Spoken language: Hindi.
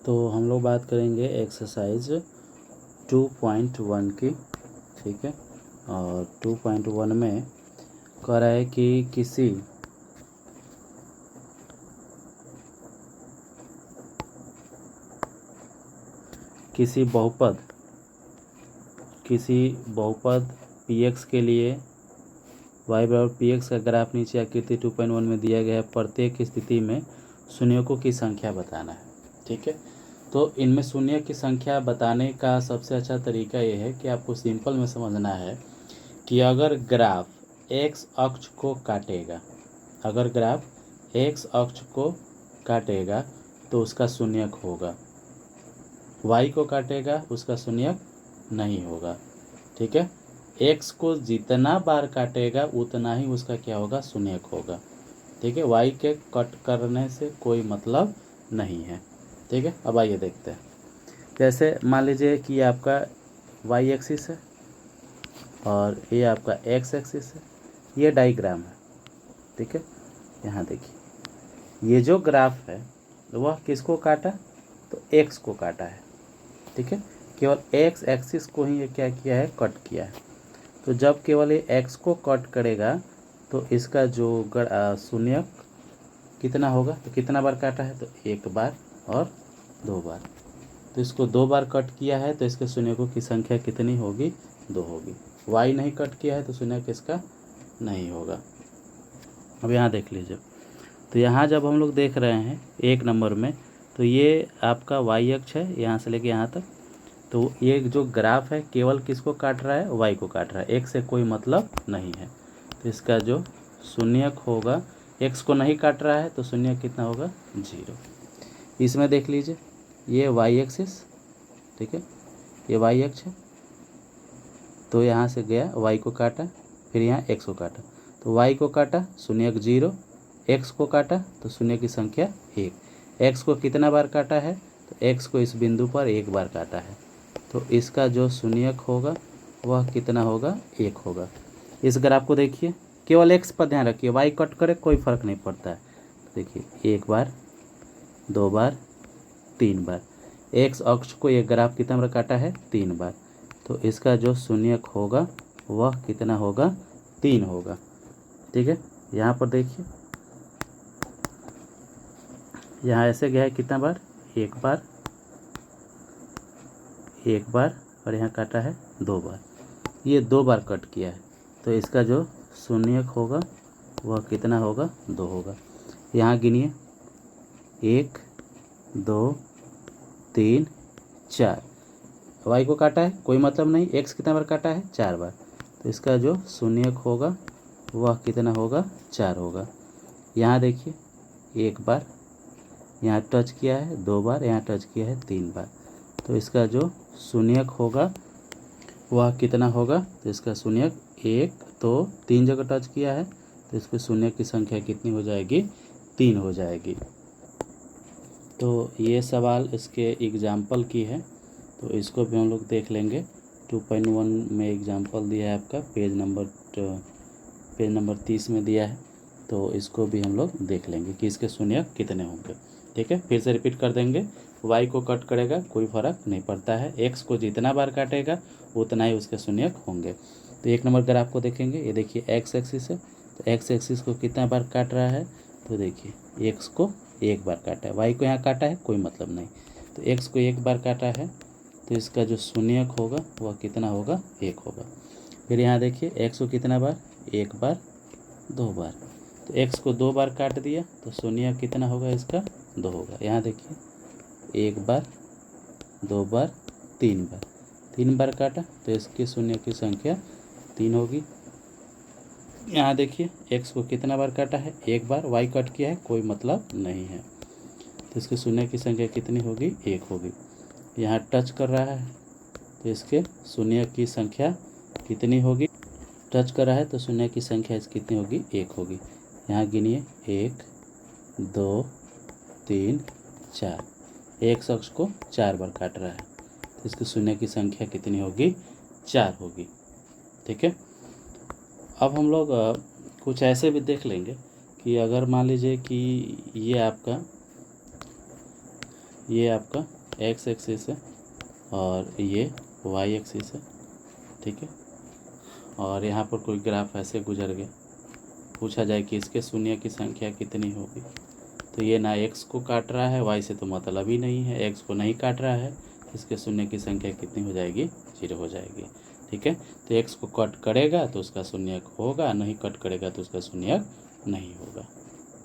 तो हम लोग बात करेंगे एक्सरसाइज 2.1 की, ठीक है। और 2.1 में कह रहा है कि किसी बहुपद px के लिए y बराबर px का ग्राफ नीचे आकृति 2.1 में दिया गया है। प्रत्येक स्थिति में शून्यकों की संख्या बताना है, ठीक है। तो इनमें शून्य की संख्या बताने का सबसे अच्छा तरीका यह है कि आपको सिंपल में समझना है कि अगर ग्राफ x अक्ष को काटेगा, अगर ग्राफ x अक्ष को काटेगा तो उसका शून्यक होगा, y को काटेगा उसका शून्यक नहीं होगा, ठीक है। x को जितना बार काटेगा उतना ही उसका क्या होगा, शून्यक होगा, ठीक है। y के कट करने से कोई मतलब नहीं है, ठीक है। अब आइए देखते हैं। जैसे मान लीजिए कि आपका y एक्सिस है और ये आपका x एक्सिस है, ये डायग्राम है, ठीक है। यहाँ देखिए ये जो ग्राफ है वह किसको काटा, तो x को काटा है, ठीक है। केवल x एक्सिस को ही ये क्या किया है, कट किया है। तो जब केवल ये x को कट करेगा तो इसका जो शून्यक कितना होगा, तो कितना बार काटा है, तो एक बार और दो बार। तो इसको दो बार कट किया है तो इसके शून्यकों की संख्या कितनी होगी, दो होगी। y नहीं कट किया है तो शून्यक इसका नहीं होगा। अब यहाँ देख लीजिए, तो यहाँ जब हम लोग देख रहे हैं एक नंबर में, तो ये आपका y अक्ष है यहाँ से लेके यहाँ तक। तो ये जो ग्राफ है केवल किसको काट रहा है, y को काट रहा है, x से कोई मतलब नहीं है। तो इसका जो शून्यक होगा, x को नहीं काट रहा है तो शून्यक कितना होगा, 0। इसमें देख लीजिए ये y एक्सिस, ठीक है, ये y अक्ष है। तो यहाँ से गया y को काटा, फिर यहाँ x को काटा, तो y को काटा शून्यक 0, x को काटा तो शून्य की संख्या 1। x को कितना बार काटा है, तो x को इस बिंदु पर एक बार काटा है, तो इसका जो शून्यक होगा वह कितना होगा, 1 होगा। इस ग्राफ को देखिए, केवल x पर ध्यान रखिए, y कट करे कोई फर्क नहीं पड़ता है। देखिए एक बार, दो बार, तीन बार, x अक्ष को ये ग्राफ कितना बार काटा है, 3 बार। तो इसका जो शून्यक होगा वह कितना होगा, 3 होगा, ठीक है। यहाँ पर देखिए यहाँ ऐसे गया है कितना बार, एक बार, एक बार, और यहाँ काटा है 2 बार, ये 2 बार कट किया है। तो इसका जो शून्यक होगा वह कितना होगा, 2 होगा। यहाँ गिनिए 1 2 3 4, y को काटा है कोई मतलब नहीं, x कितना बार काटा है, 4 बार। तो इसका जो शून्यक होगा वह कितना होगा, 4 होगा। यहाँ देखिए एक बार, यहाँ टच किया है 2 बार, यहाँ टच किया है 3 बार। तो इसका जो शून्यक होगा वह कितना होगा, तो इसका शून्यक 1 तो 3 जगह टच किया है तो इसके शून्यक की संख्या कितनी हो जाएगी, 3 हो जाएगी। तो ये सवाल इसके एग्जाम्पल की है, तो इसको भी हम लोग देख लेंगे। 2.1 में एग्जाम्पल दिया है आपका, पेज नंबर 30 में दिया है, तो इसको भी हम लोग देख लेंगे कि इसके शून्यक कितने होंगे, ठीक है। फिर से रिपीट कर देंगे, y को कट करेगा कोई फर्क नहीं पड़ता है, x को जितना बार काटेगा उतना ही उसके शून्यक होंगे। तो एक नंबर ग्राफ को देखेंगे, ये देखिए x एक्सिस है, तो x एक्सिस को कितना बार काट रहा है, तो देखिए x को एक बार काटा है, y को यहाँ काटा है कोई मतलब नहीं, तो x को एक बार काटा है तो इसका जो शून्यक होगा वह कितना होगा, 1 होगा। फिर यहाँ देखिए x को कितना बार, एक बार, 2 बार, तो x को 2 बार काट दिया तो शून्यक कितना होगा, इसका 2 होगा। यहाँ देखिए एक बार, 2 बार, 3 बार काटा तो इसके शून्य की संख्या 3 होगी। यहाँ देखिए x को कितना बार काटा है, एक बार, y कट किया है कोई मतलब नहीं है, तो इसके शून्य की संख्या कितनी होगी, 1 होगी। यहाँ टच कर रहा है तो इसके शून्य की संख्या कितनी होगी, टच कर रहा है तो शून्य की संख्या इसकी कितनी होगी, 1 होगी। यहाँ गिनिए 1 2 3 4, एक अक्ष को 4 बार काट रहा है तो इसकी शून्य की संख्या कितनी होगी, 4 होगी, ठीक है। अब हम लोग कुछ ऐसे भी देख लेंगे कि अगर मान लीजिए कि ये आपका एक्स एक्सिस है और ये वाई एक्सिस है, ठीक है। और यहाँ पर कोई ग्राफ ऐसे गुजर गया, पूछा जाए कि इसके शून्य की संख्या कितनी होगी, तो ये ना एक्स को काट रहा है, वाई से तो मतलब ही नहीं है, एक्स को नहीं काट रहा है, इसके शून्य की संख्या कितनी हो जाएगी, 0 हो जाएगी, ठीक है। तो एक्स को कट करेगा तो उसका शून्य होगा, नहीं कट करेगा तो उसका शून्य नहीं होगा।